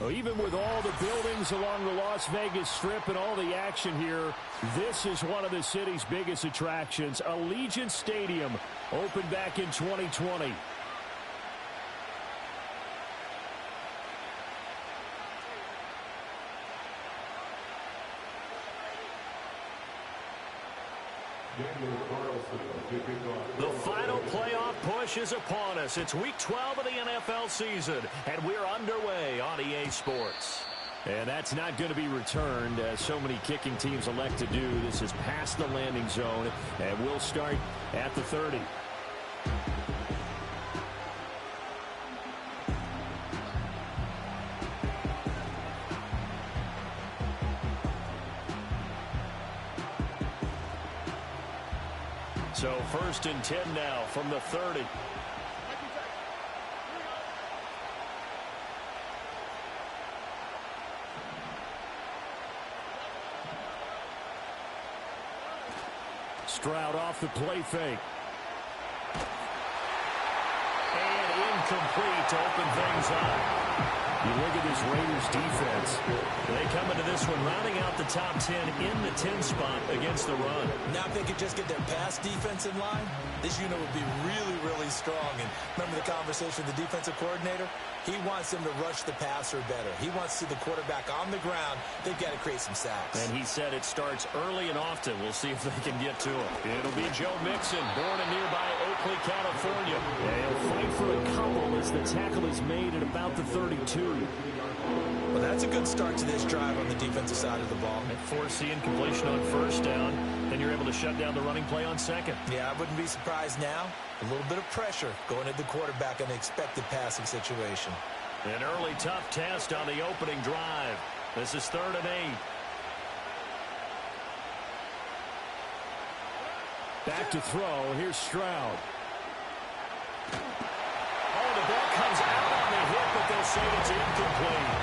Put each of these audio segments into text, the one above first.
Well, even with all the buildings along the Las Vegas Strip and all the action here, this is one of the city's biggest attractions. Allegiant Stadium opened back in 2020. The final playoff push is upon us. It's Week 12 of the NFL season, and we're underway on EA Sports. And that's not going to be returned, as so many kicking teams elect to do. This is past the landing zone, and we'll start at the 30. So 1st and 10 now from the 30. Stroud off the play fake. And incomplete to open things up. You look at this Raiders defense. They come into this one rounding out the top 10 in the 10 spot against the run. Now if they could just get their pass defense in line, this unit would be really, really strong. And remember the conversation with the defensive coordinator? He wants them to rush the passer better. He wants to see the quarterback on the ground. They've got to create some sacks. And he said it starts early and often. We'll see if they can get to him. It'll be Joe Mixon, born in nearby Oakley, California. And he'll fight for a couple as the tackle is made at about the 32. Well, that's a good start to this drive on the defensive side of the ball. And forcing incompletion on 1st down. Then you're able to shut down the running play on 2nd. Yeah, I wouldn't be surprised now. A little bit of pressure going at the quarterback in an expected passing situation. An early tough test on the opening drive. This is 3rd and 8. Back to throw. Here's Stroud. Oh, the ball comes out on the hit, but they'll say it's incomplete.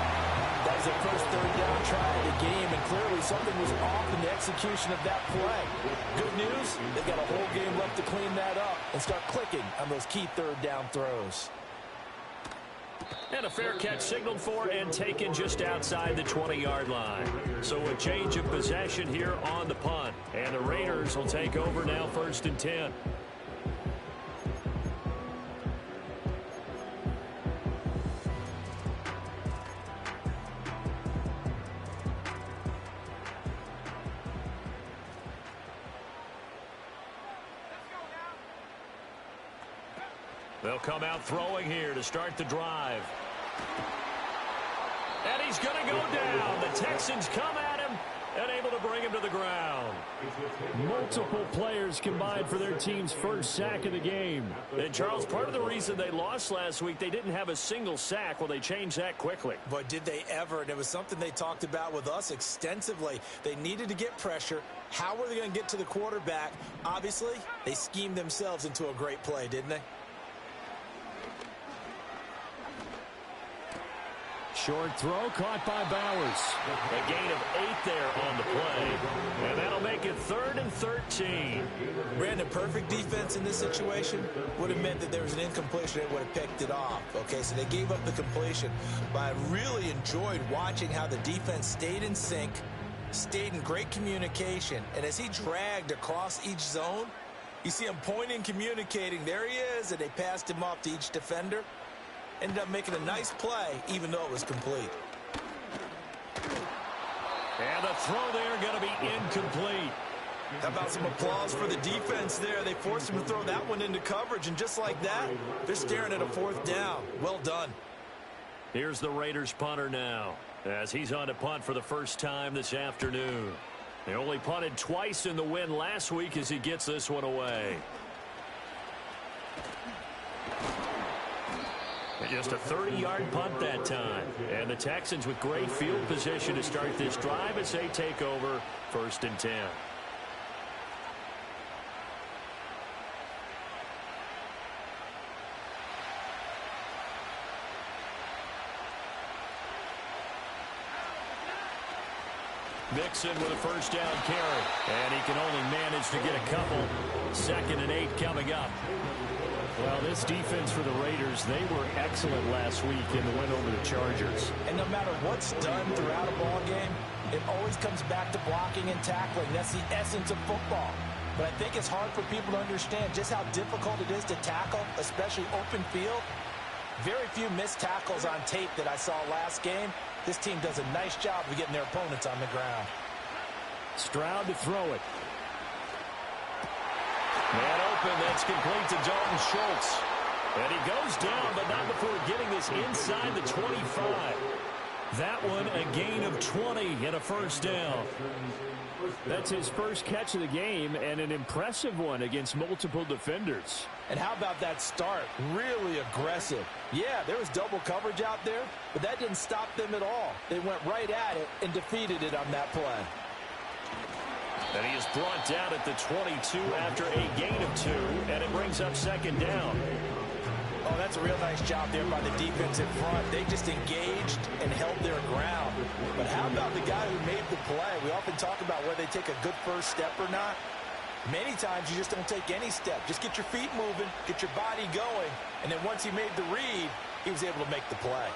That was the first 3rd down try of the game, and clearly something was off in the execution of that play. Good news, they've got a whole game left to clean that up and start clicking on those key 3rd down throws. And a fair catch signaled for and taken just outside the 20-yard line. So a change of possession here on the punt. And the Raiders will take over now 1st and 10. They'll come out throwing here to start the drive. And he's going to go down. The Texans come at him and able to bring him to the ground. Multiple players combined for their team's first sack of the game. And, Charles, part of the reason they lost last week, they didn't have a single sack. Well, they changed that quickly. But did they ever? And it was something they talked about with us extensively. They needed to get pressure. How were they going to get to the quarterback? Obviously, they schemed themselves into a great play, didn't they? Short throw caught by Bowers. A gain of 8 there on the play. And that'll make it 3rd and 13. Brandon, perfect defense in this situation would have meant that there was an incompletion that would have picked it off. Okay, so they gave up the completion. But I really enjoyed watching how the defense stayed in sync, stayed in great communication. And as he dragged across each zone, you see him pointing, communicating. There he is, and they passed him off to each defender. Ended up making a nice play, even though it was complete. And the throw there going to be incomplete. How about some applause for the defense there? They forced him to throw that one into coverage, and just like that, they're staring at a 4th down. Well done. Here's the Raiders punter now, as he's on to punt for the first time this afternoon. They only punted twice in the win last week as he gets this one away. Just a 30-yard punt that time. And the Texans with great field position to start this drive as they take over 1st and 10. Mixon with a first down carry. And he can only manage to get a couple. 2nd and 8 coming up. Well, this defense for the Raiders, they were excellent last week in the win over the Chargers. And no matter what's done throughout a ball game, it always comes back to blocking and tackling. That's the essence of football. But I think it's hard for people to understand just how difficult it is to tackle, especially open field. Very few missed tackles on tape that I saw last game. This team does a nice job of getting their opponents on the ground. Stroud to throw it. Man open, that's complete to Dalton Schultz. And he goes down, but not before getting this inside the 25. That one, a gain of 20 and a first down. That's his first catch of the game, and an impressive one against multiple defenders. And how about that start? Really aggressive. Yeah, there was double coverage out there, but that didn't stop them at all. They went right at it and defeated it on that play. And he is brought down at the 22 after a gain of 2, and it brings up second down. Oh, that's a real nice job there by the defense in front. They just engaged and held their ground. But how about the guy who made the play? We often talk about whether they take a good first step or not. Many times you just don't take any step. Just get your feet moving, get your body going, and then once he made the read, he was able to make the play.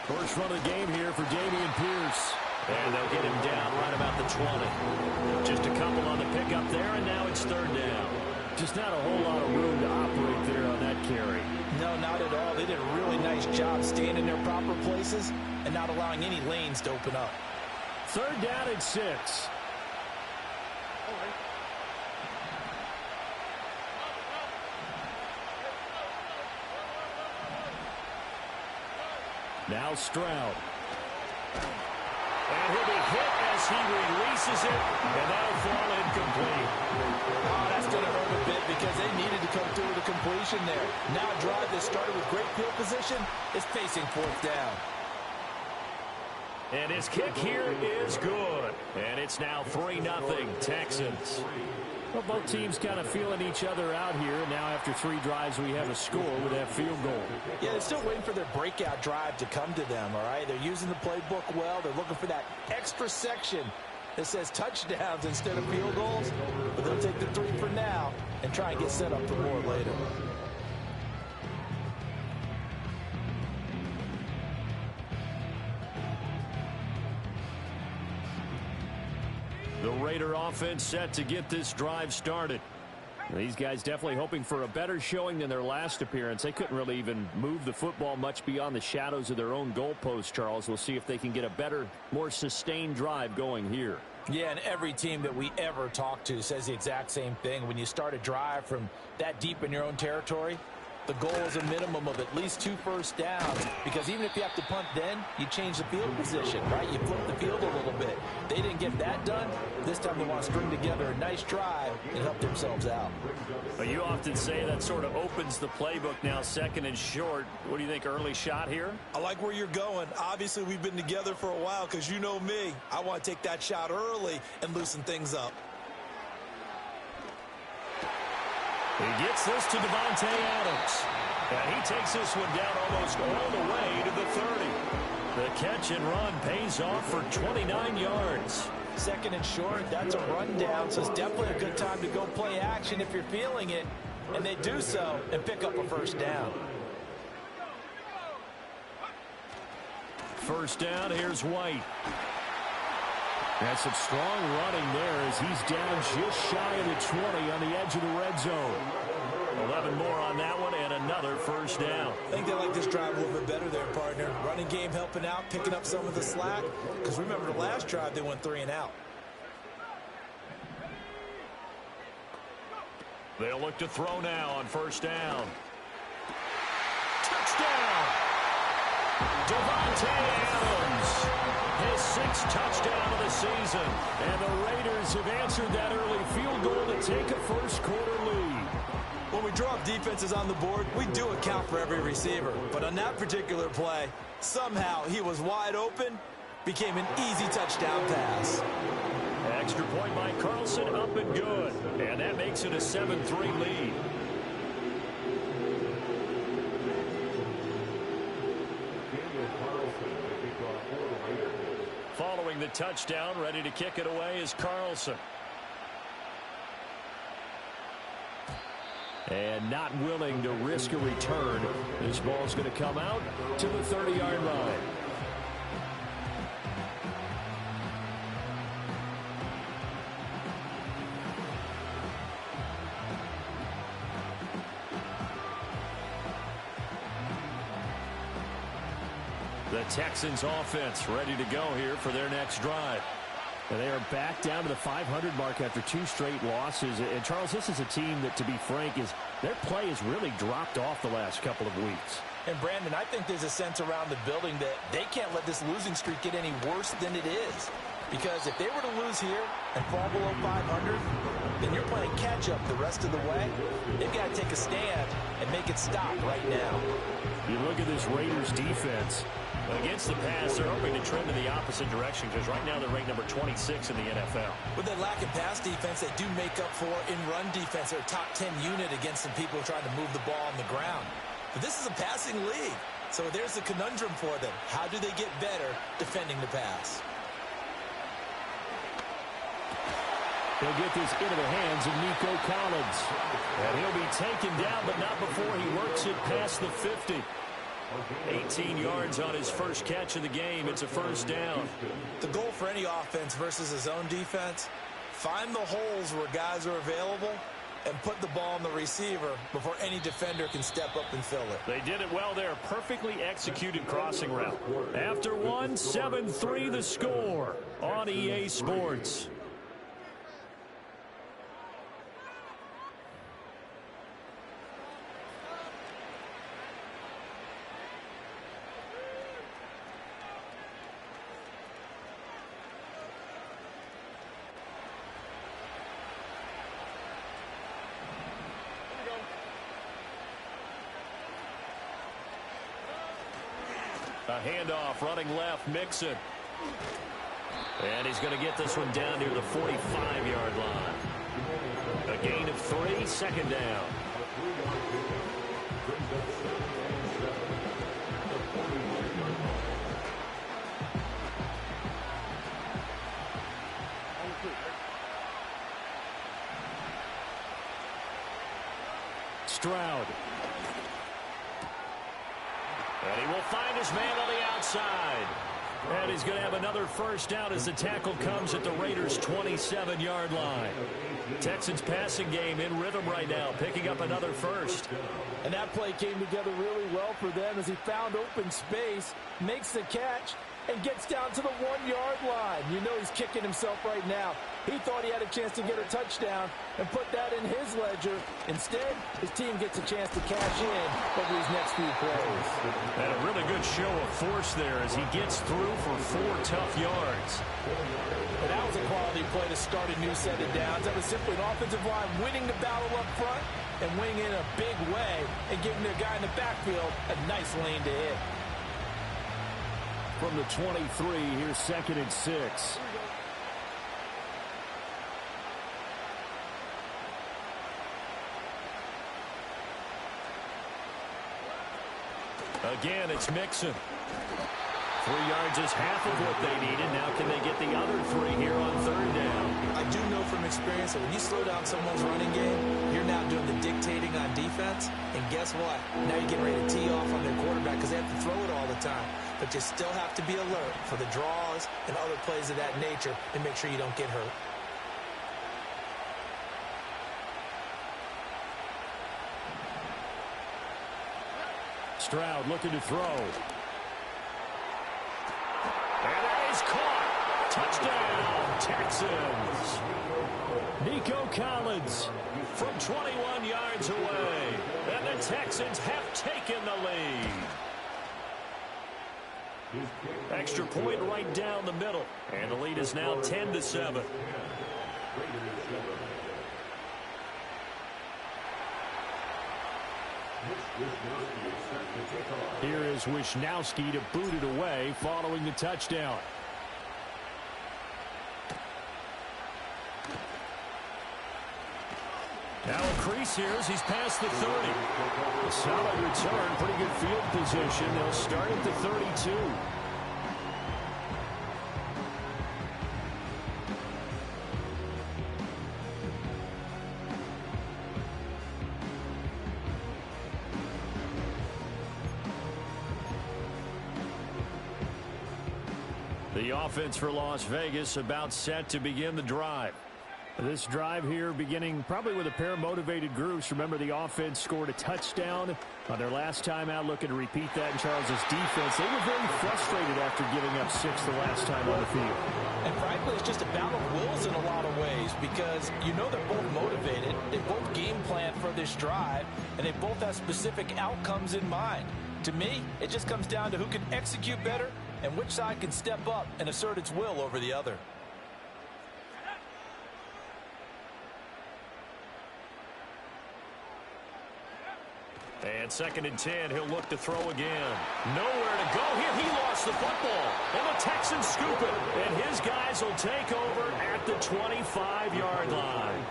First run of the game here for Dameon Pierce. And they'll get him down right about the 20. Just a couple on the pickup there, and now it's third down. Just not a whole lot of room to operate there on that carry. No, not at all. They did a really nice job staying in their proper places and not allowing any lanes to open up. Third down and 6. Now Stroud. And he'll be hit as he releases it, and that'll fall incomplete. Oh, that's going to hurt a bit because they needed to come through with a completion there. Now a drive that started with great field position is facing fourth down. And his kick here is good. And it's now 3-0 Texans. Well, both teams kind of feeling each other out here. Now after 3 drives, we have a score with that field goal. Yeah, they're still waiting for their breakout drive to come to them, all right? They're using the playbook well. They're looking for that extra section that says touchdowns instead of field goals. But they'll take the 3 for now and try and get set up for more later. The Raider offense set to get this drive started. These guys definitely hoping for a better showing than their last appearance. They couldn't really even move the football much beyond the shadows of their own goalpost, Charles. We'll see if they can get a better, more sustained drive going here. Yeah, and every team that we ever talk to says the exact same thing. When you start a drive from that deep in your own territory, the goal is a minimum of at least 2 first downs, because even if you have to punt then, you change the field position, right? You flip the field a little bit. They didn't get that done. This time they want to string together a nice drive and help themselves out. But you often say that sort of opens the playbook now, second and short. What do you think, early shot here? I like where you're going. Obviously, we've been together for a while because you know me. I want to take that shot early and loosen things up. He gets this to Davante Adams. And he takes this one down almost all the way to the 30. The catch and run pays off for 29 yards. Second and short, that's a rundown, so it's definitely a good time to go play action if you're feeling it. And they do so and pick up a first down. First down, here's White. That's some strong running there as he's down just shy of the 20 on the edge of the red zone. 11 more on that one and another first down. I think they like this drive a little bit better there, partner. Running game helping out, picking up some of the slack. Because remember the last drive, they went 3 and out. They'll look to throw now on first down. Touchdown! Davante Adams. His 6th touchdown of the season. And the Raiders have answered that early field goal to take a first quarter lead. When we draw up defenses on the board, we do account for every receiver. But on that particular play, somehow he was wide open, became an easy touchdown pass. Extra point by Carlson, up and good. And that makes it a 7-3 lead. Following the touchdown, ready to kick it away is Carlson. And not willing to risk a return. This ball's going to come out to the 30-yard line. The Texans offense ready to go here for their next drive. And they are back down to the 500 mark after 2 straight losses. And, Charles, this is a team that, to be frank, their play has really dropped off the last couple of weeks. And, Brandon, I think there's a sense around the building that they can't let this losing streak get any worse than it is. Because if they were to lose here and fall below 500, then you're playing catch-up the rest of the way. They've got to take a stand and make it stop right now. You look at this Raiders defense. Against the pass, they're hoping to trend in the opposite direction because right now they're ranked number 26 in the NFL. With that lack of pass defense, they do make up for in run defense. They're a top 10 unit against some people trying to move the ball on the ground. But this is a passing league, so there's the conundrum for them. How do they get better defending the pass? He'll get this into the hands of Nico Collins. And he'll be taken down, but not before he works it past the 50. 18 yards on his first catch of the game. It's a first down. The goal for any offense versus his own defense, find the holes where guys are available and put the ball on the receiver before any defender can step up and fill it. They did it well there. Perfectly executed crossing route. After one, 7-3 the score on EA Sports. A handoff running left, Mixon. And he's going to get this one down near the 45-yard line. A gain of 3, second down. Stroud. And he will find his man on the outside. And he's going to have another first down as the tackle comes at the Raiders' 27-yard line. Texans passing game in rhythm right now, picking up another first. And that play came together really well for them as he found open space, makes the catch, and gets down to the 1-yard line. You know he's kicking himself right now. He thought he had a chance to get a touchdown and put that in his ledger. Instead, his team gets a chance to cash in over these next few plays. And a really good show of force there as he gets through for 4 tough yards. And that was a quality play to start a new set of downs. That was simply an offensive line winning the battle up front and winning in a big way and giving their guy in the backfield a nice lane to hit. From the 23, here's 2nd and 6. Again, it's Mixon. 3 yards is half of what they needed. Now can they get the other 3 here on 3rd down? I do know from experience that when you slow down someone's running game, you're now doing the dictating on defense. And guess what? Now you're getting ready to tee off on their quarterback because they have to throw it all the time. But you still have to be alert for the draws and other plays of that nature and make sure you don't get hurt. Stroud looking to throw. And that is caught. Touchdown, Texans. Nico Collins from 21 yards away. And the Texans have taken the lead. Extra point right down the middle. And the lead is now 10-7. Here is Wisnowski to boot it away following the touchdown. Now a crease here as he's past the 30. A solid return, pretty good field position. They'll start at the 32. The offense for Las Vegas about set to begin the drive. This drive here beginning probably with a pair of motivated groups. Remember, the offense scored a touchdown on their last time out, looking to repeat that in Charles' defense. They were very frustrated after giving up 6 the last time on the field. And frankly, it's just a battle of wills in a lot of ways because you know they're both motivated. They both game plan for this drive, and they both have specific outcomes in mind. To me, it just comes down to who can execute better and which side can step up and assert its will over the other. And 2nd and 10, he'll look to throw again. Nowhere to go here. He lost the football. And the Texans scoop it. And his guys will take over at the 25-yard line.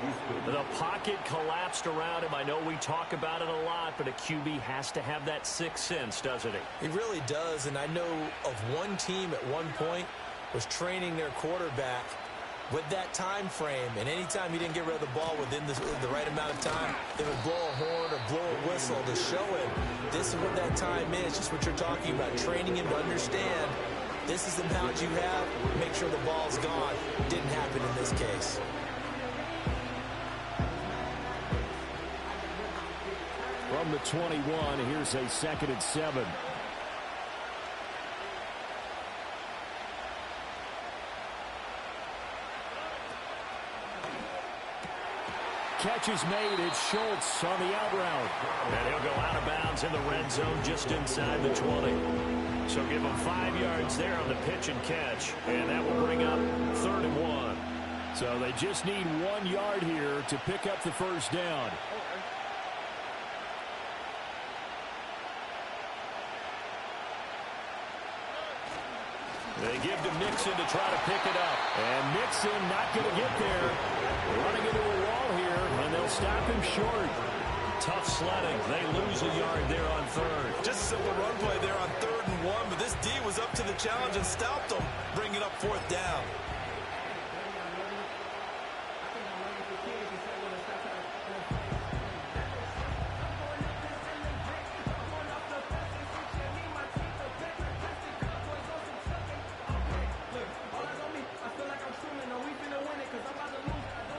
The pocket collapsed around him. I know we talk about it a lot, but a QB has to have that sixth sense, doesn't he? He really does. And I know of one team at one point was training their quarterback with that time frame, and anytime he didn't get rid of the ball within the right amount of time, they would blow a horn or blow a whistle to show him this is what that time is, just what you're talking about, training him to understand this is the amount you have, make sure the ball's gone. Didn't happen in this case. From the 21, here's a 2nd and 7. Catch is made. It's Schultz on the out route. And he'll go out of bounds in the red zone just inside the 20. So give him 5 yards there on the pitch and catch. And that will bring up 3rd and 1. So they just need 1 yard here to pick up the first down. They give to Mixon to try to pick it up. And Mixon not going to get there. Running into a wall here, and they'll stop him short. Tough sledding. They lose a yard there on 3rd. Just a simple run play there on 3rd and 1, but this D was up to the challenge and stopped them, bringing up 4th down.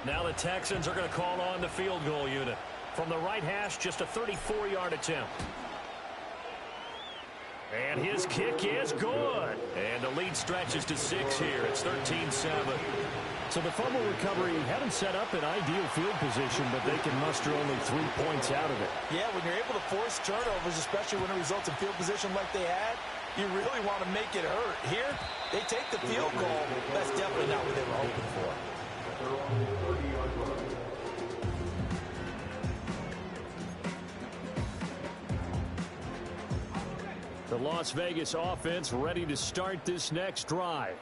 Now the Texans are going to call on the field goal unit. From the right hash, just a 34-yard attempt. And his kick is good. And the lead stretches to 6 here. It's 13-7. So the fumble recovery hadn't set up an ideal field position, but they can muster only 3 points out of it. Yeah, when you're able to force turnovers, especially when it results in field position like they had, you really want to make it hurt. Here, they take the field goal. That's definitely not what they were hoping for. The Las Vegas offense ready to start this next drive.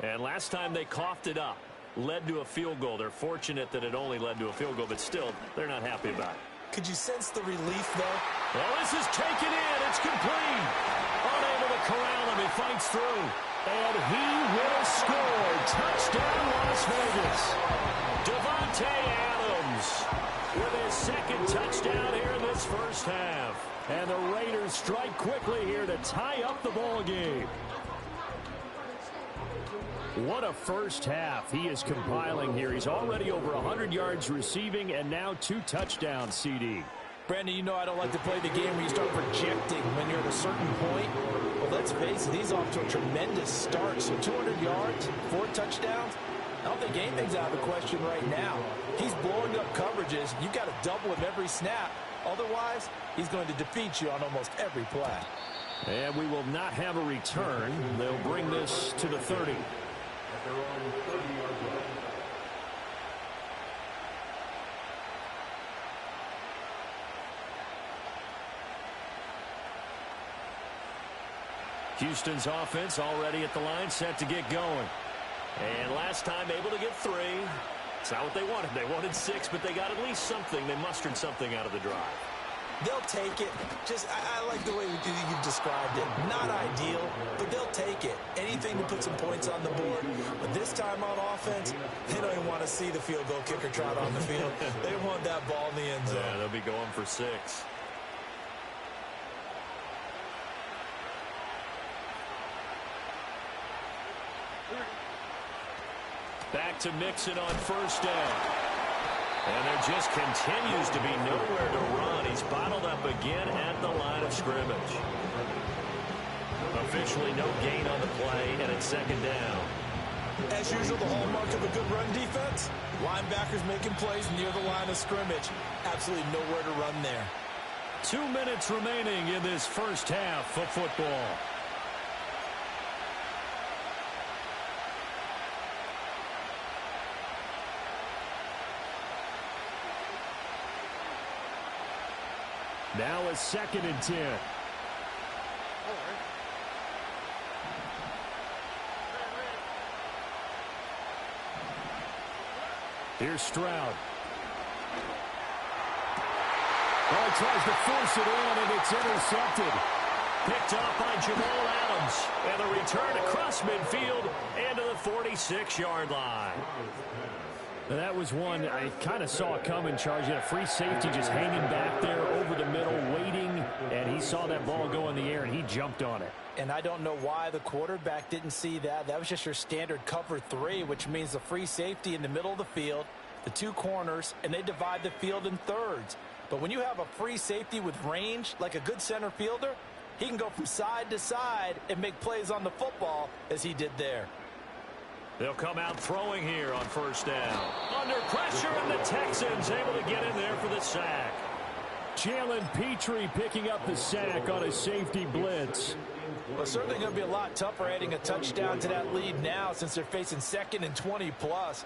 And last time they coughed it up, led to a field goal. They're fortunate that it only led to a field goal, but still, they're not happy about it. Could you sense the relief, though? Well, this is taken in. It's complete. Unable to corral him. He fights through. And he will score. Touchdown, Las Vegas. Devontae Adams with his 2nd touchdown here in this first half. And the Raiders strike quickly here to tie up the ball game. What a first half he is compiling here. He's already over 100 yards receiving and now 2 touchdowns, CD. Brandon, you know I don't like to play the game where you start projecting when you're at a certain point. Well, let's face it, he's off to a tremendous start. So 200 yards, 4 touchdowns. I don't think anything's out of the question right now. He's blowing up coverages. You've got to double him every snap. Otherwise, he's going to defeat you on almost every play. And we will not have a return. They'll bring this to the 30. Houston's offense already at the line, set to get going. And last time able to get 3. It's not what they wanted. They wanted 6, but they got at least something. They mustered something out of the drive. They'll take it. I like the way you've described it. Not ideal, but they'll take it. Anything to put some points on the board. But this time on offense, they don't even want to see the field goal kicker trot on the field. They want that ball in the end zone. Yeah, they'll be going for 6. Back to Mixon on first down. And there just continues to be nowhere to run. He's bottled up again at the line of scrimmage. Officially no gain on the play, and it's second down. As usual, the hallmark of a good run defense, linebackers making plays near the line of scrimmage. Absolutely nowhere to run there. 2 minutes remaining in this first half of football. Now a 2nd and 10. Here's Stroud. Oh, he tries to force it in, and it's intercepted. Picked off by Jamal Adams. And the return across midfield into the 46-yard line. Now, that was one I kind of saw coming, Charge. He had a free safety just hanging back there over the middle, waiting, and he saw that ball go in the air, and he jumped on it. And I don't know why the quarterback didn't see that. That was just your standard cover 3, which means the free safety in the middle of the field, the 2 corners, and they divide the field in thirds. But when you have a free safety with range, like a good center fielder, he can go from side to side and make plays on the football as he did there. They'll come out throwing here on first down. Under pressure, and the Texans able to get in there for the sack. Jalen Petrie picking up the sack on a safety blitz. Well, certainly going to be a lot tougher adding a touchdown to that lead now since they're facing 2nd and 20+.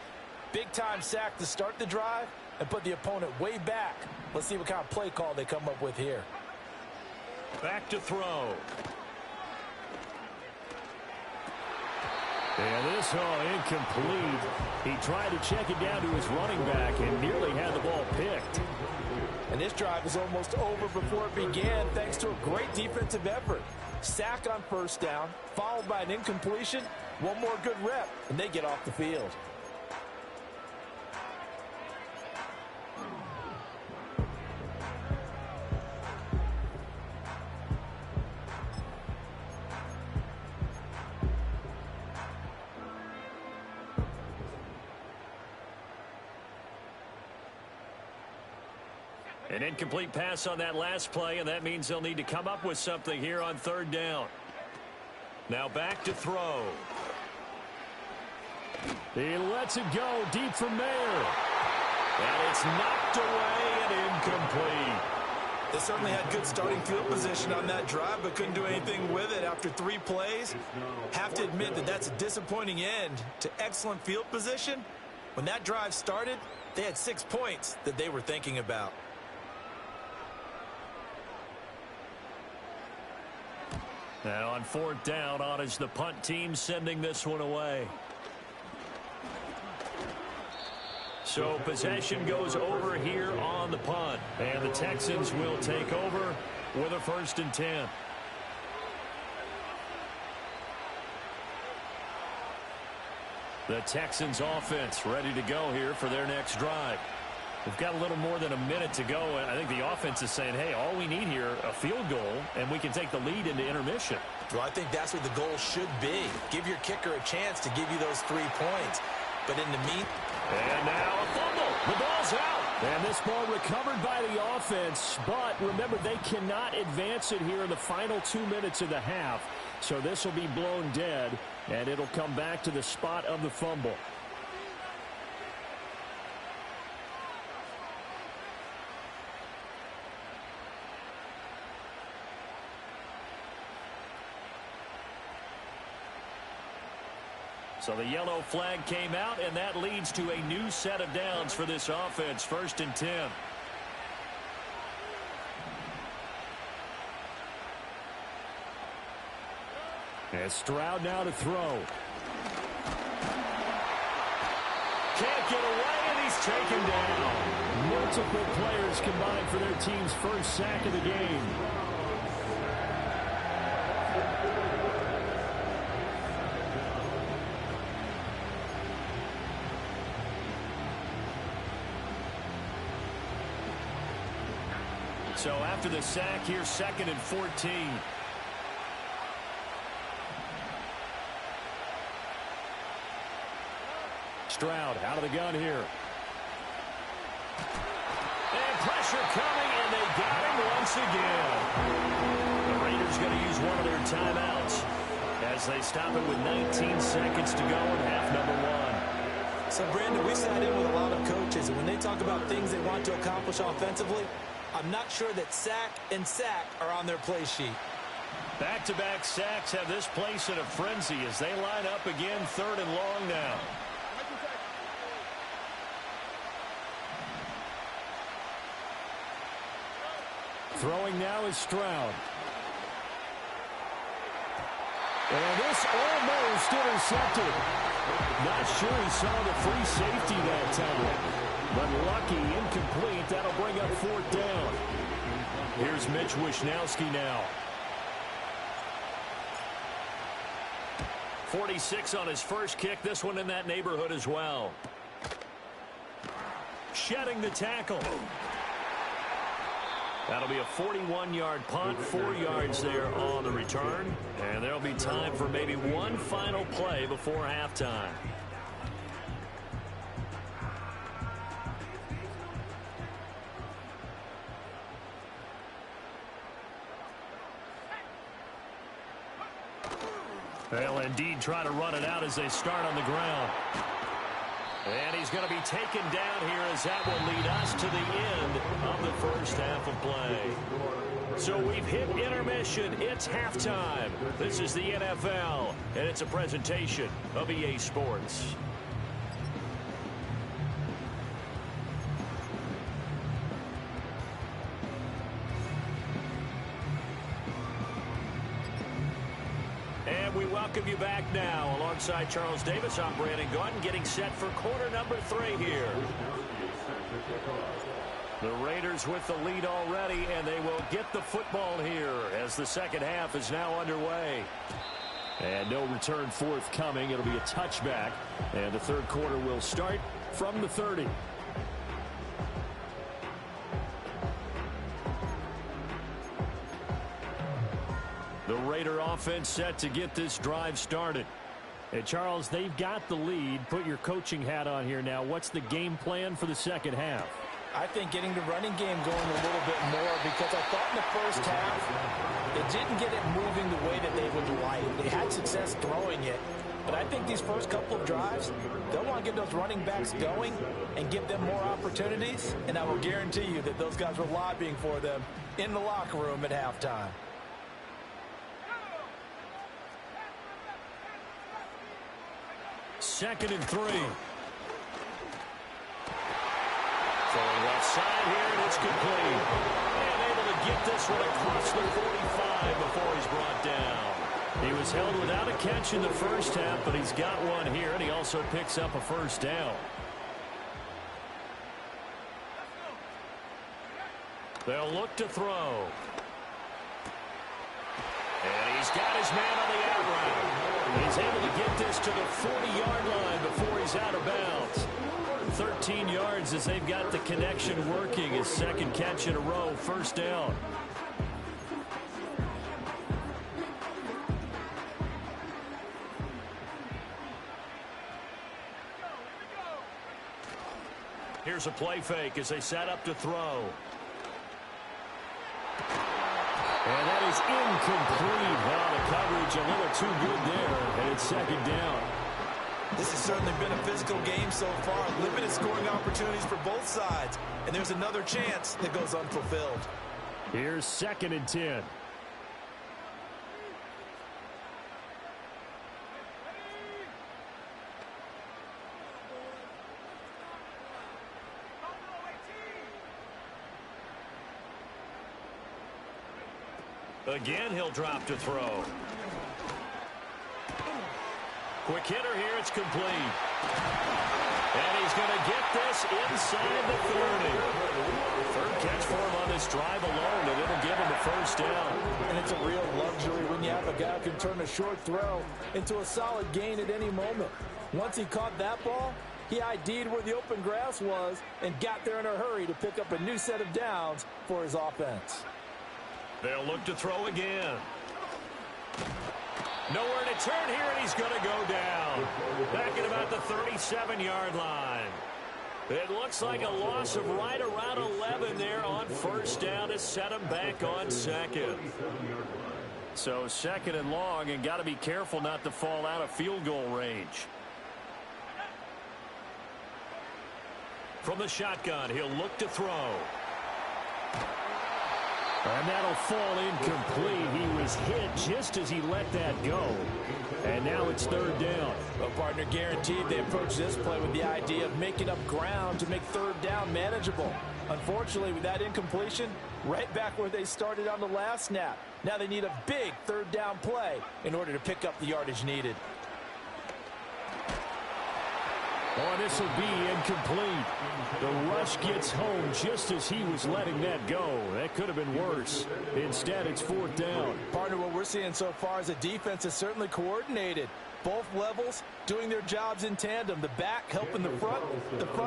Big-time sack to start the drive and put the opponent way back. Let's see what kind of play call they come up with here. Back to throw. And this, incomplete. He tried to check it down to his running back and nearly had the ball picked. And this drive is almost over before it began thanks to a great defensive effort. Sack on first down, followed by an incompletion. One more good rep, and they get off the field. An incomplete pass on that last play, and that means they'll need to come up with something here on third down. Now back to throw. He lets it go deep from there. And it's knocked away and incomplete. They certainly had good starting field position on that drive, but couldn't do anything with it after 3 plays. Have to admit that that's a disappointing end to excellent field position. When that drive started, they had 6 points that they were thinking about. Now on fourth down, on is the punt team sending this one away. So possession goes over here on the punt. And the Texans will take over with a 1st and 10. The Texans offense ready to go here for their next drive. We've got a little more than a minute to go, and I think the offense is saying, hey, all we need here, a field goal, and we can take the lead into intermission. Well, I think that's what the goal should be. Give your kicker a chance to give you those 3 points. But in the And now a fumble. The ball's out. And this ball recovered by the offense, but remember, they cannot advance it here in the final 2 minutes of the half. So this will be blown dead, and it'll come back to the spot of the fumble. So the yellow flag came out, and that leads to a new set of downs for this offense. 1st and 10. And Stroud now to throw. Can't get away, and he's taken down. Multiple players combined for their team's first sack of the game. So after the sack, here's 2nd and 14. Stroud out of the gun here. And pressure coming, and they got him once again. The Raiders going to use one of their timeouts as they stop it with 19 seconds to go in half number 1. So, Brandon, we sat in with a lot of coaches, and when they talk about things they want to accomplish offensively, I'm not sure that sack and sack are on their play sheet. Back-to-back sacks have this place in a frenzy as they line up again, 3rd and long now. Throwing now is Stroud. And this almost intercepted. Not sure he saw the free safety that time. But lucky, incomplete. That'll bring up 4th down. Here's Mitch Wishnowski now. 46 on his first kick. This one in that neighborhood as well. Shedding the tackle. That'll be a 41-yard punt, 4 yards there on the return. And there'll be time for maybe one final play before halftime. They'll indeed try to run it out as they start on the ground. And he's going to be taken down here as that will lead us to the end of the first half of play. So we've hit intermission. It's halftime. This is the NFL, and it's a presentation of EA Sports. We welcome you back now. Alongside Charles Davis, I'm Brandon Gaudin, getting set for quarter number 3 here. The Raiders with the lead already, and they will get the football here as the second half is now underway. And no return forthcoming. It'll be a touchback, and the third quarter will start from the 30. The Raider offense set to get this drive started. And Charles, they've got the lead. Put your coaching hat on here now. What's the game plan for the second half? I think getting the running game going a little bit more, because I thought in the first half they didn't get it moving the way that they would like. They had success throwing it. But I think these first couple of drives, they'll want to get those running backs going and give them more opportunities. And I will guarantee you that those guys were lobbying for them in the locker room at halftime. Second and 3. Throwing left side here, and it's complete. And able to get this one across the 45 before he's brought down. He was held without a catch in the first half, but he's got one here, and he also picks up a first down. They'll look to throw. And he's got his man on the out route. He's able to get this to the 40-yard line before he's out of bounds. 13 yards as they've got the connection working. His second catch in a row, first down. Here's a play fake as they set up to throw. And that is incomplete. Well, the coverage a little too good there, and it's second down. This has certainly been a physical game so far. Limited scoring opportunities for both sides. And there's another chance that goes unfulfilled. Here's 2nd and 10. Again, he'll drop to throw. Quick hitter here, it's complete. And he's going to get this inside the 30. Third catch for him on this drive alone, and it'll give him a first down. And it's a real luxury when you have a guy who can turn a short throw into a solid gain at any moment. Once he caught that ball, he ID'd where the open grass was and got there in a hurry to pick up a new set of downs for his offense. They'll look to throw again. Nowhere to turn here, and he's going to go down. Back at about the 37-yard line. It looks like a loss of right around 11 there on first down to set him back on second. So second and long, and got to be careful not to fall out of field goal range. From the shotgun, he'll look to throw. And that'll fall incomplete. He was hit just as he let that go. And now it's third down. Well, partner, guaranteed they approach this play with the idea of making up ground to make third down manageable. Unfortunately, with that incompletion, right back where they started on the last snap. Now they need a big third down play in order to pick up the yardage needed. Oh, this will be incomplete. The rush gets home just as he was letting that go. That could have been worse. Instead, it's fourth down. Partner, what we're seeing so far is the defense is certainly coordinated. Both levels doing their jobs in tandem. The back helping the front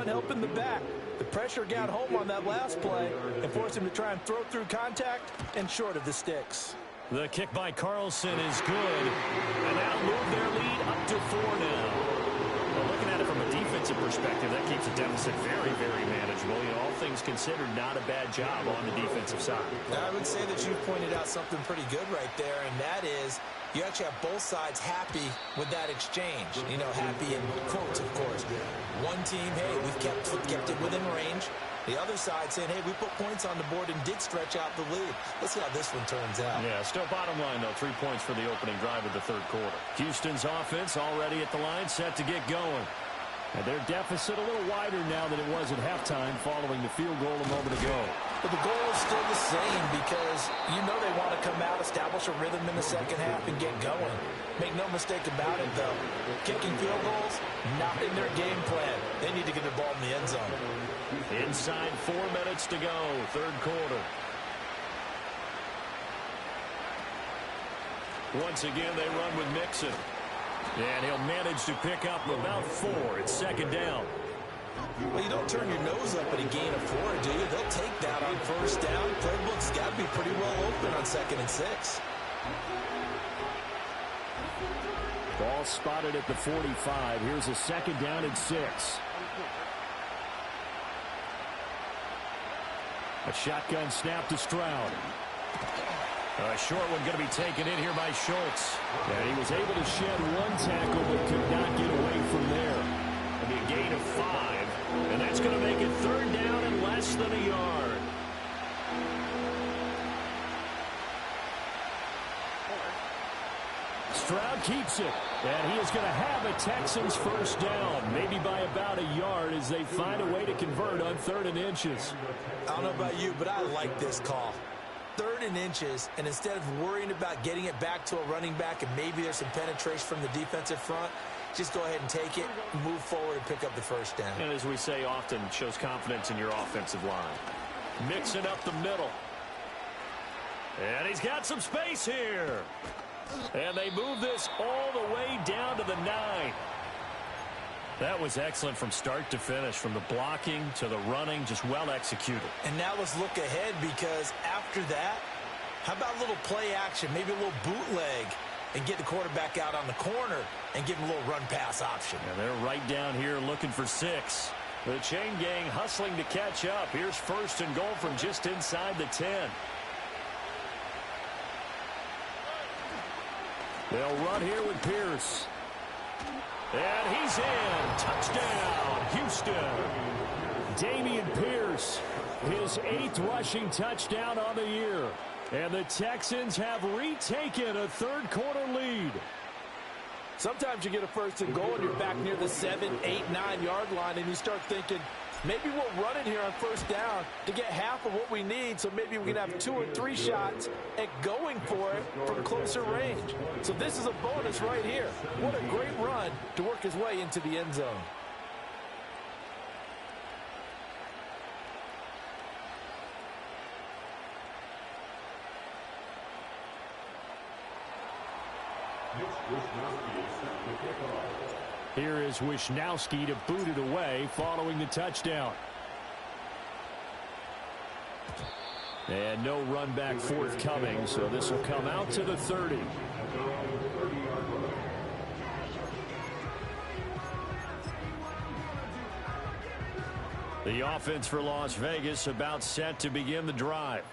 helping the back. The pressure got home on that last play and forced him to try and throw through contact and short of the sticks. The kick by Carlson is good. And that'll move their lead up to 4 now. Looking at it from a defensive perspective, that keeps the deficit very, very manageable. You know, all things considered, not a bad job on the defensive side. Now, I would say that you pointed out something pretty good right there, and that is you actually have both sides happy with that exchange. You know, happy in quotes, of course. One team, hey, we've kept it within range. The other side saying, hey, we put points on the board and did stretch out the lead. Let's see how this one turns out. Yeah, still bottom line, though. 3 points for the opening drive of the third quarter. Houston's offense already at the line, set to get going. And their deficit a little wider now than it was at halftime following the field goal a moment ago. But the goal is still the same because you know they want to come out, establish a rhythm in the second half, and get going. Make no mistake about it, though. Kicking field goals, not in their game plan. They need to get the ball in the end zone. Inside 4 minutes to go, third quarter. Once again, they run with Mixon. And he'll manage to pick up about 4. It's second down. Well, you don't turn your nose up at a gain of 4, do you? They'll take that on first down. Playbook's got to be pretty well open on 2nd and 6. Ball spotted at the 45. Here's a second down and 6. A shotgun snap to Stroud. A short one going to be taken in here by Schultz. And he was able to shed 1 tackle but could not get away from there. It'll be a gain of 5. And that's going to make it third down and less than a yard. Stroud keeps it. And he is going to have a Texans first down, maybe by about a yard as they find a way to convert on 3rd and inches. I don't know about you, but I like this call. 3rd and inches, and instead of worrying about getting it back to a running back and maybe there's some penetration from the defensive front, just go ahead and take it, move forward, and pick up the first down. And as we say often, it shows confidence in your offensive line. Mixing up the middle. And he's got some space here. And they move this all the way down to the 9. That was excellent from start to finish, from the blocking to the running, just well executed. And now let's look ahead, because after that, how about a little play action, maybe a little bootleg, and get the quarterback out on the corner and give him a little run-pass option. And they're right down here looking for 6. The chain gang hustling to catch up. Here's 1st and goal from just inside the 10. They'll run here with Pierce. And he's in. Touchdown, Houston. Dameon Pierce, his 8th rushing touchdown on the year. And the Texans have retaken a third quarter lead. Sometimes you get a 1st and goal and you're back near the 7, 8, 9-yard line and you start thinking, maybe we'll run it here on first down to get half of what we need, so maybe we can have 2 or 3 shots at going for it from closer range. So this is a bonus right here. What a great run to work his way into the end zone. Here is Wisnowski to boot it away following the touchdown. And no run back forthcoming, so this will come out to the 30. The offense for Las Vegas about set to begin the drive.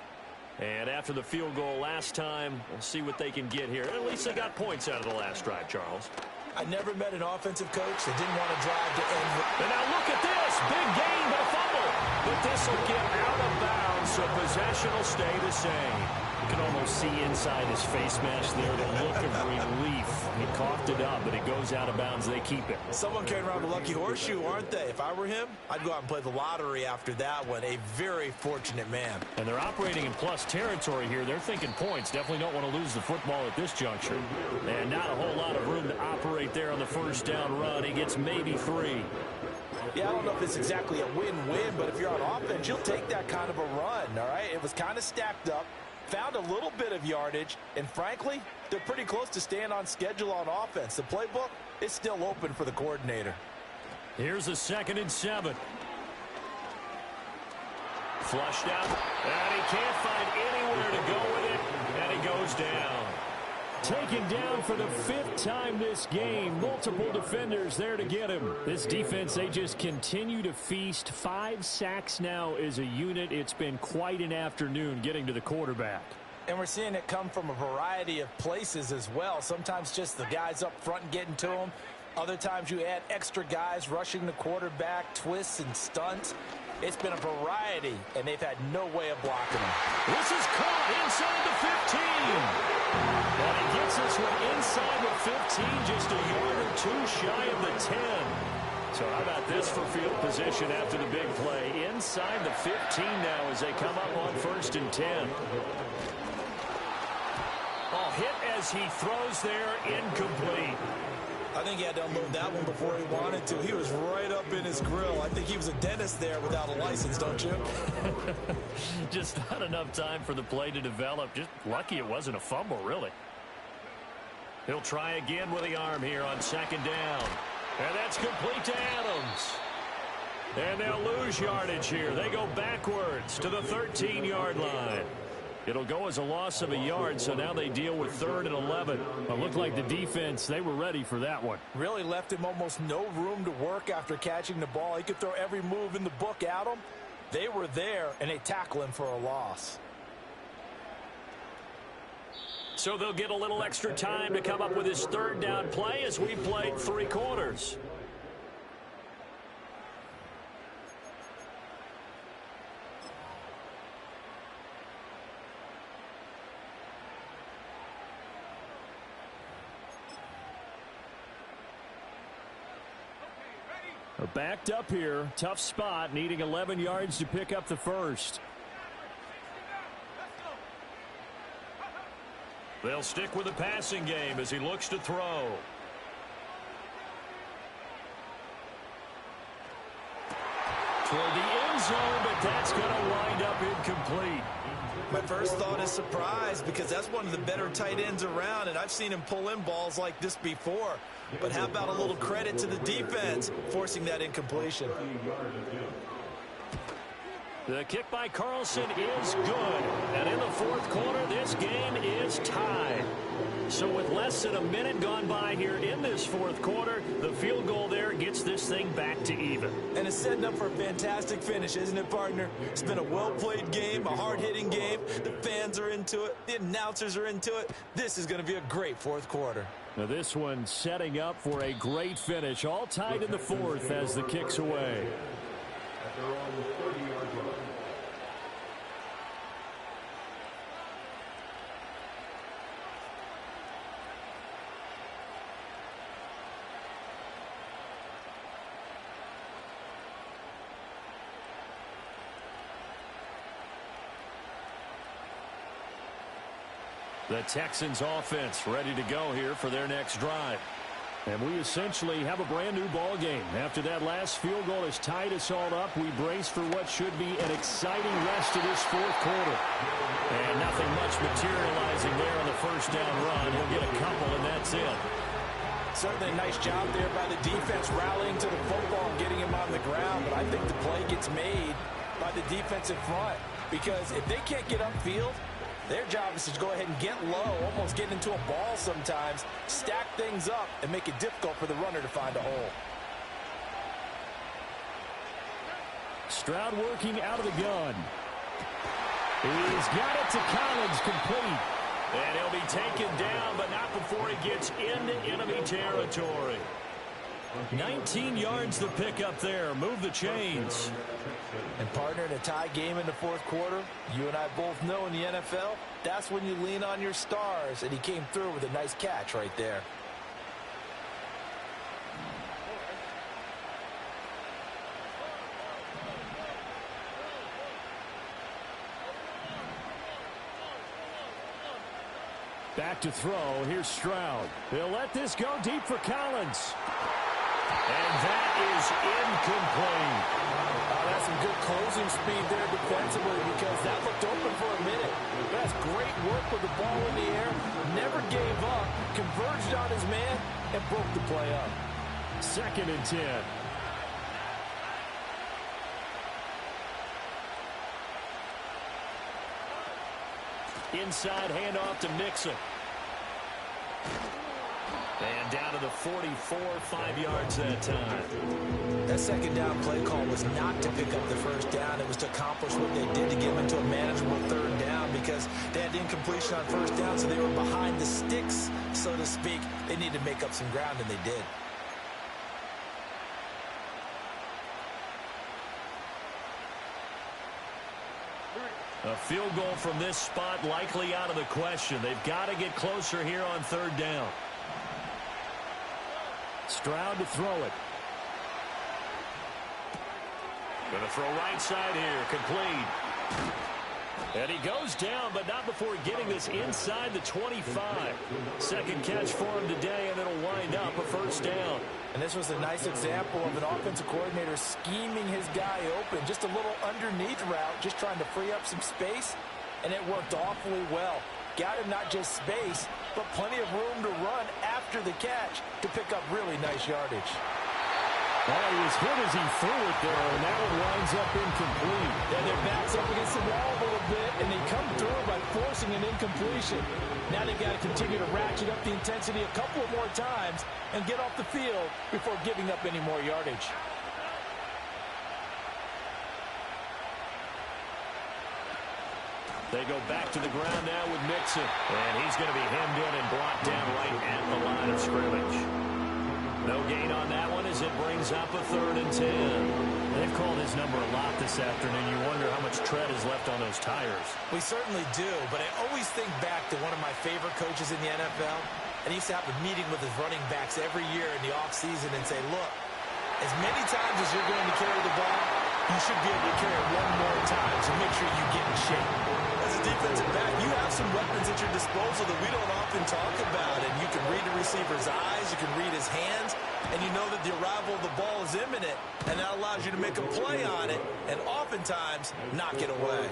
And after the field goal last time, we'll see what they can get here. At least they got points out of the last drive, Charles. I never met an offensive coach that didn't want to drive to end. And now look at this. Big gain, but a fumble. But this will get out of bounds, so possession will stay the same. You can almost see inside his face mask there the look of relief. He coughed it up, but it goes out of bounds. They keep it. Someone carrying around a lucky horseshoe, aren't they? If I were him, I'd go out and play the lottery after that one. A very fortunate man. And they're operating in plus territory here. They're thinking points. Definitely don't want to lose the football at this juncture. And not a whole lot of room to operate there on the first down run. He gets maybe 3. Yeah, I don't know if it's exactly a win-win, but if you're on offense, you'll take that kind of a run, all right? It was kind of stacked up. Found a little bit of yardage, and frankly, they're pretty close to staying on schedule on offense. The playbook is still open for the coordinator. Here's a 2nd and 7. Flushed out, and he can't find anywhere to go with it, and he goes down. Taken down for the 5th time this game. Multiple defenders there to get him. This defense, they just continue to feast. 5 sacks now as a unit. It's been quite an afternoon getting to the quarterback. And we're seeing it come from a variety of places as well. Sometimes just the guys up front and getting to him. Other times you add extra guys rushing the quarterback, twists and stunts. It's been a variety, and they've had no way of blocking him. This is caught inside the 15. And he gets this one inside the 15, just a yard or 2 shy of the 10. So how about this for field position after the big play? Inside the 15 now as they come up on 1st and 10. Oh, hit as he throws there, incomplete. I think he had to unload that one before he wanted to. He was right up in his grill. I think he was a dentist there without a license, don't you? Just not enough time for the play to develop. Just lucky it wasn't a fumble, really. He'll try again with the arm here on 2nd down. And that's complete to Adams. And they'll lose yardage here. They go backwards to the 13-yard line. It'll go as a loss of a yard, so now they deal with 3rd and 11. It looked like the defense, they were ready for that one. Really left him almost no room to work after catching the ball. He could throw every move in the book at him. They were there, and they tackle him for a loss. So they'll get a little extra time to come up with his 3rd down play as we played 3 quarters. Backed up here, tough spot, needing 11 yards to pick up the 1st. They'll stick with the passing game as he looks to throw. Toward the end zone, but that's going to wind up incomplete. My first thought is surprise because that's one of the better tight ends around, and I've seen him pull in balls like this before. But how about a little credit to the defense forcing that incompletion? The kick by Carlson is good. And in the 4th quarter, this game is tied. So with less than a minute gone by here in this 4th quarter, the field goal there gets this thing back to even. And it's setting up for a fantastic finish, isn't it, partner? It's been a well-played game, a hard-hitting game. The fans are into it. The announcers are into it. This is going to be a great 4th quarter. Now this one setting up for a great finish. All tied in the 4th as the kick's away. The Texans offense ready to go here for their next drive. And we essentially have a brand new ball game. After that last field goal has tied us all up, we brace for what should be an exciting rest of this 4th quarter. And nothing much materializing there on the 1st down run. He'll get a couple, and that's it. Certainly a nice job there by the defense rallying to the football and getting him on the ground. But I think the play gets made by the defensive front. Because if they can't get upfield, their job is to go ahead and get low, almost get into a ball sometimes, stack things up, and make it difficult for the runner to find a hole. Stroud working out of the gun. He's got it to Collins, complete. And he'll be taken down, but not before he gets into enemy territory. 19 yards to pick up there. Move the chains. And partner, in a tie game in the fourth quarter, you and I both know in the NFL, that's when you lean on your stars. And he came through with a nice catch right there. Back to throw. Here's Stroud. They'll let this go deep for Collins. And that is incomplete. That's some good closing speed there defensively, because that looked open for a minute. That's great work with the ball in the air. Never gave up. Converged on his man and broke the play up. 2nd and 10. Inside handoff to Mixon. And down to the 44, 5 yards that time. That second down play call was not to pick up the first down. It was to accomplish what they did to get them into a manageable 3rd down, because they had incompletion on 1st down, so they were behind the sticks, so to speak. They needed to make up some ground, and they did. A field goal from this spot likely out of the question. They've got to get closer here on 3rd down. Stroud to throw it. Going to throw right side here. Complete. And he goes down, but not before getting this inside the 25. 2nd catch for him today, and it'll wind up a 1st down. And this was a nice example of an offensive coordinator scheming his guy open. Just a little underneath route, just trying to free up some space, and it worked awfully well. Got him not just space, but plenty of room to run after the catch to pick up really nice yardage. Well, he was hit as he threw it there, and that one winds up incomplete. And their back's up against the wall a little bit, and they come through by forcing an incompletion. Now they've got to continue to ratchet up the intensity a couple of more times and get off the field before giving up any more yardage. They go back to the ground now with Mixon. And he's going to be hemmed in and brought down right at the line of scrimmage. No gain on that one as it brings up a 3rd and 10. They've called his number a lot this afternoon. You wonder how much tread is left on those tires. We certainly do, but I always think back to one of my favorite coaches in the NFL, and he used to have a meeting with his running backs every year in the offseason and say, look, as many times as you're going to carry the ball, you should be able to carry it one more time, so make sure you get in shape. As a defensive back, you have some weapons at your disposal that we don't often talk about, and you can read the receiver's eyes, you can read his hands, and you know that the arrival of the ball is imminent, and that allows you to make a play on it and oftentimes knock it away.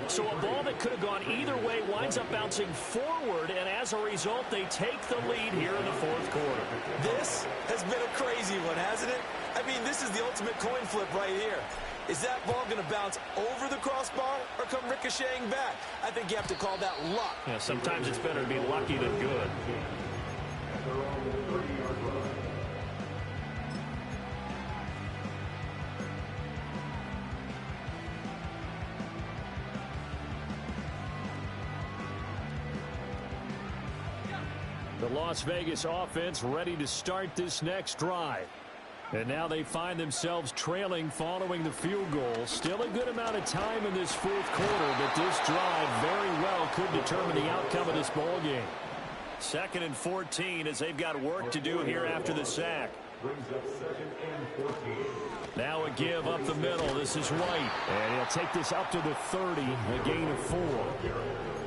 So a ball that could have gone either way winds up bouncing forward, and as a result, they take the lead here in the 4th quarter. This has been a crazy one, hasn't it? I mean, this is the ultimate coin flip right here. Is that ball going to bounce over the crossbar or come ricocheting back? I think you have to call that luck. Yeah, sometimes it's better to be lucky than good. The Las Vegas offense ready to start this next drive. And now they find themselves trailing following the field goal. Still a good amount of time in this 4th quarter, but this drive very well could determine the outcome of this ball game. 2nd and 14 as they've got work to do here after the sack. Now a give up the middle. This is White. And he'll take this up to the 30, a gain of 4.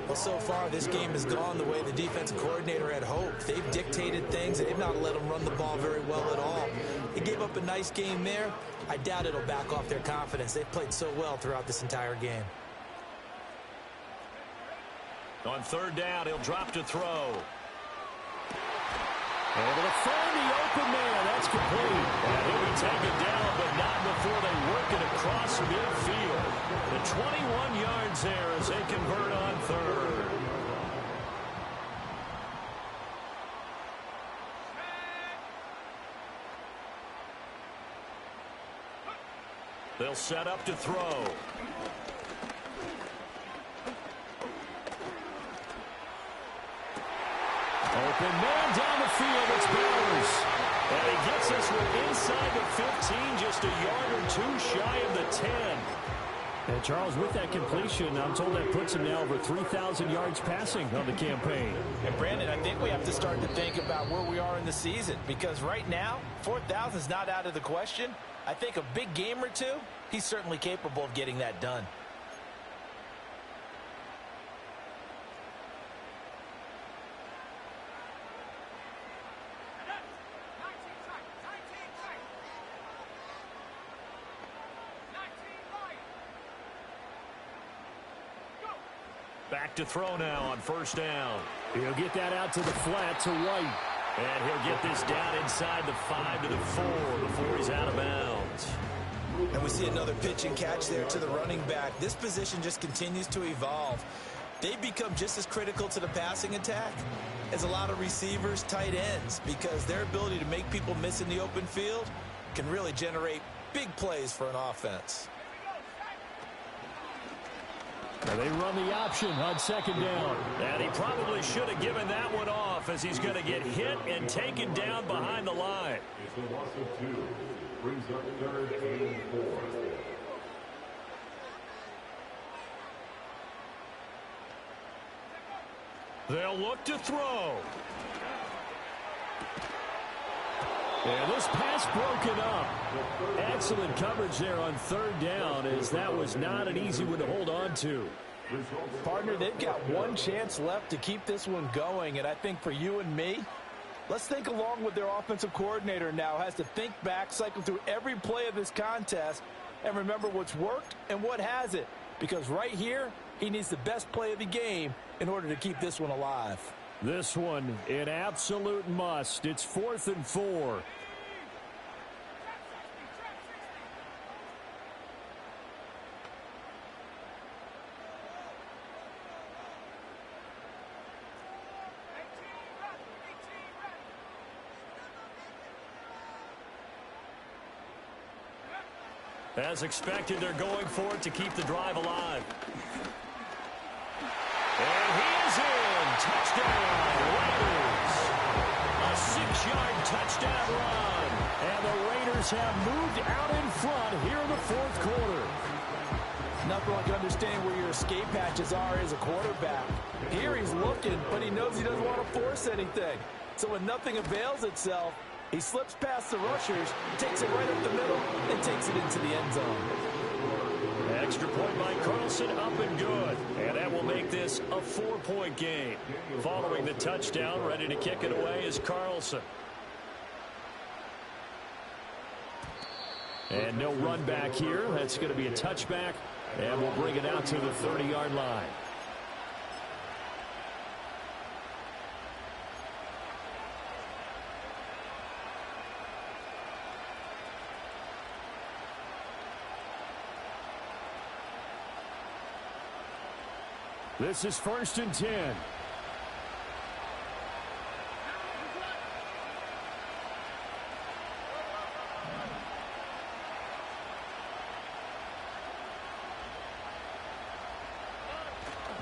Well, so far, this game has gone the way the defensive coordinator had hoped. They've dictated things, and they've not let them run the ball very well at all. They gave up a nice game there. I doubt it'll back off their confidence. They've played so well throughout this entire game. On 3rd down, he'll drop to throw. Able to find the open man. That's complete. And he'll be taken down, but not before they work it across midfield. The 21 yards there as they convert on 3rd. They'll set up to throw. Open man down the field. It's Bowers. And he gets this one inside the 15, just a yard or two shy of the 10. And Charles, with that completion, I'm told that puts him now over 3,000 yards passing on the campaign. And Brandon, I think we have to start to think about where we are in the season, because right now, 4,000 is not out of the question. I think a big game or two, he's certainly capable of getting that done. Back to throw now on first down. He'll get that out to the flat to White. And he'll get this down inside the 5 to the 4 before he's out of bounds. And we see another pitch and catch there to the running back. This position just continues to evolve. They become just as critical to the passing attack as a lot of receivers, tight ends, because their ability to make people miss in the open field can really generate big plays for an offense. Now they run the option on second down. And he probably should have given that one off, as he's going to get hit and taken down behind the line. It's a loss of 2. Brings up third and 4. They'll look to throw. And this pass broken up. Excellent coverage there on third down, as that was not an easy one to hold on to. Partner, they've got one chance left to keep this one going, and I think for you and me, let's think along with their offensive coordinator now. Has to think back, cycle through every play of this contest, and remember what's worked and what hasn't. Because right here, he needs the best play of the game in order to keep this one alive. This one, an absolute must. It's 4th and 4. As expected, they're going for it to keep the drive alive. And he is in. Touchdown, Raiders. A 6-yard touchdown run. And the Raiders have moved out in front here in the 4th quarter. Nothing like understanding where your escape hatches are as a quarterback. Here he's looking, but he knows he doesn't want to force anything. So when nothing avails itself, he slips past the rushers, takes it right up the middle, and takes it into the end zone. Extra point by Carlson, up and good. And that will make this a 4-point game. Following the touchdown, ready to kick it away is Carlson. And no run back here. That's going to be a touchback. And we'll bring it out to the 30-yard line. This is 1st and 10.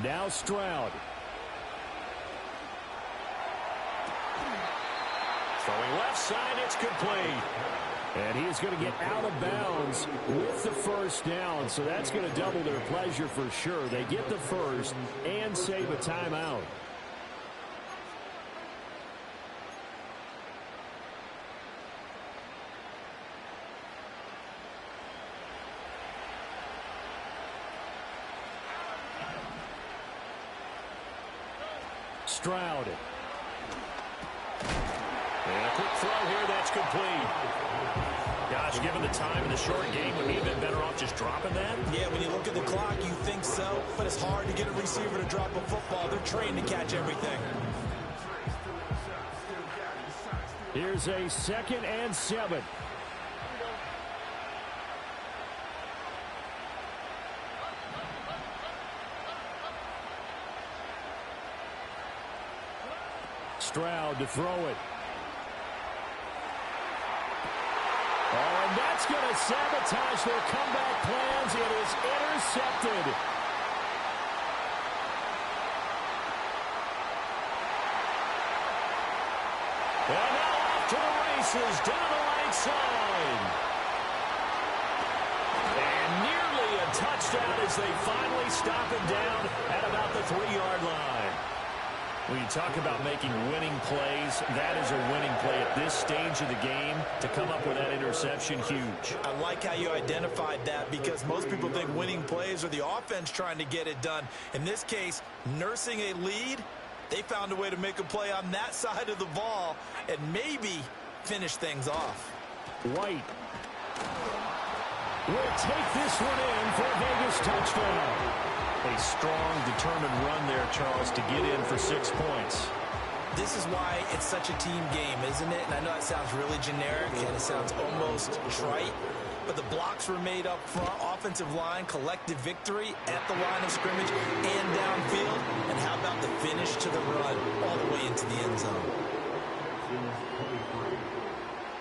Now Stroud. Throwing left side, it's complete. And he is going to get out of bounds with the first down, so that's going to double their pleasure for sure. They get the first and save a timeout. Stroud. And a quick throw here, that's complete. Gosh, given the time in the short game, would he have been better off just dropping that? Yeah, when you look at the clock, you think so, but it's hard to get a receiver to drop a football. They're trained to catch everything. Here's a 2nd and 7. Stroud to throw it. Oh, and that that's going to sabotage their comeback plans. It is intercepted. And now off to the races, down the right side. And nearly a touchdown as they finally stop him down at about the 3-yard line. When you talk about making winning plays, that is a winning play at this stage of the game. To come up with that interception, huge. I like how you identified that, because most people think winning plays are the offense trying to get it done. In this case, nursing a lead, they found a way to make a play on that side of the ball and maybe finish things off. White will take this one in for a Vegas touchdown. A strong, determined run there, Charles, to get in for 6 points. This is why it's such a team game, isn't it? And I know that sounds really generic and it sounds almost trite, but the blocks were made up front, offensive line, collective victory at the line of scrimmage and downfield. And how about the finish to the run all the way into the end zone?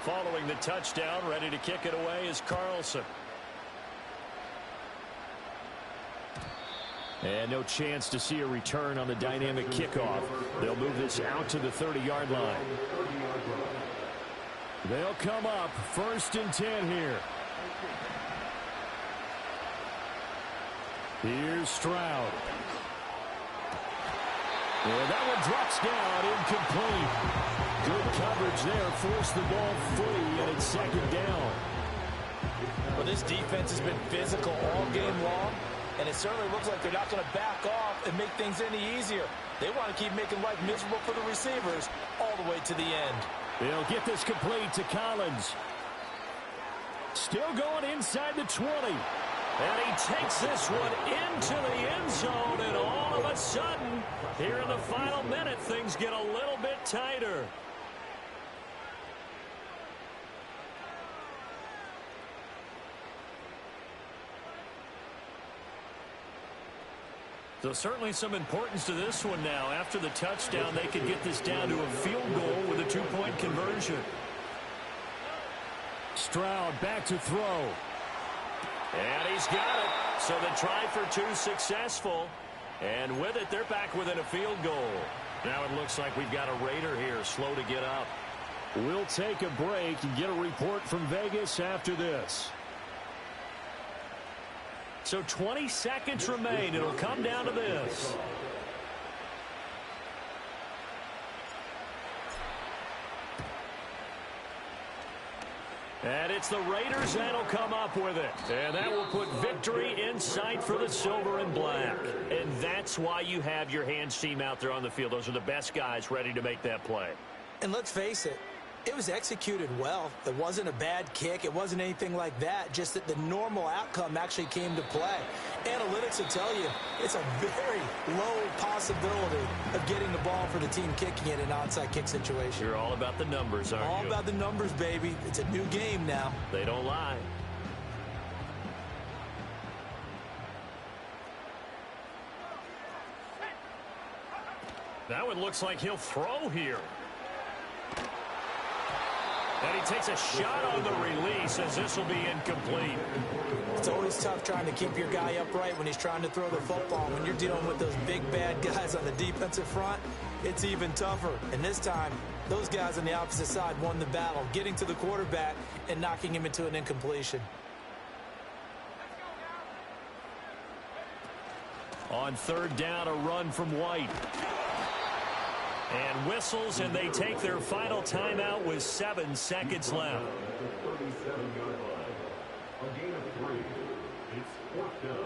Following the touchdown, ready to kick it away is Carlson. And no chance to see a return on the dynamic kickoff. They'll move this out to the 30-yard line. They'll come up 1st and 10 here. Here's Stroud. And that one drops down, incomplete. Good coverage there, forced the ball free, and it's 2nd down. Well, this defense has been physical all game long, and it certainly looks like they're not going to back off and make things any easier. They want to keep making life miserable for the receivers all the way to the end. They'll get this complete to Collins. Still going inside the 20. And he takes this one into the end zone, and all of a sudden, here in the final minute, things get a little bit tighter. So certainly some importance to this one now. After the touchdown, they could get this down to a field goal with a 2-point conversion. Stroud back to throw. And he's got it. So the try for 2 successful. And with it, they're back within a field goal. Now it looks like we've got a Raider here, slow to get up. We'll take a break and get a report from Vegas after this. So 20 seconds remain. It'll come down to this. And it's the Raiders that'll come up with it. And that will put victory in sight for the silver and black. And that's why you have your hands team out there on the field. Those are the best guys ready to make that play. And let's face it, it was executed well. It wasn't a bad kick. It wasn't anything like that. Just that the normal outcome actually came to play. Analytics will tell you it's a very low possibility of getting the ball for the team kicking it in an onside kick situation. You're all about the numbers, aren't you? All about the numbers, baby. It's a new game now. They don't lie. Now it looks like he'll throw here. And he takes a shot on the release as this will be incomplete. It's always tough trying to keep your guy upright when he's trying to throw the football. When you're dealing with those big, bad guys on the defensive front, it's even tougher. And this time, those guys on the opposite side won the battle, getting to the quarterback and knocking him into an incompletion. On 3rd down, a run from White. And whistles, and they take their final timeout with 7 seconds left. 37-yard line. A gain of 3. It's 4th down.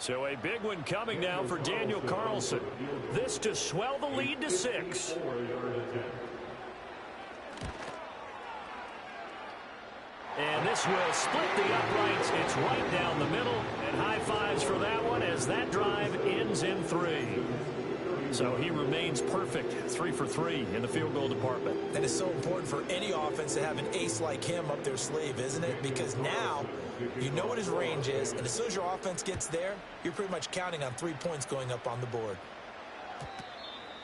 So a big one coming now for Daniel Carlson. This to swell the lead to 6. And this will split the uprights. It's right down the middle. And high fives for that one as that drive ends in 3. So he remains perfect, 3 for 3 in the field goal department. And it's so important for any offense to have an ace like him up their sleeve, isn't it? Because now you know what his range is, and as soon as your offense gets there, you're pretty much counting on 3 points going up on the board.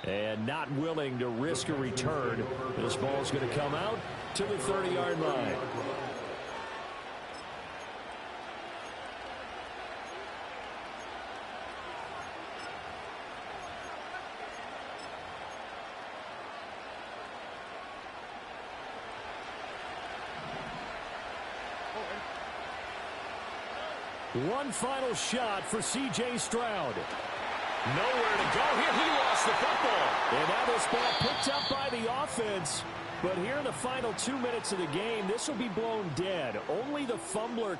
And not willing to risk a return. This ball's going to come out to the 30-yard line. One final shot for C.J. Stroud. Nowhere to go here. He lost the football. And now this ball picked up by the offense. But here in the final 2 minutes of the game, this will be blown dead. Only the fumbler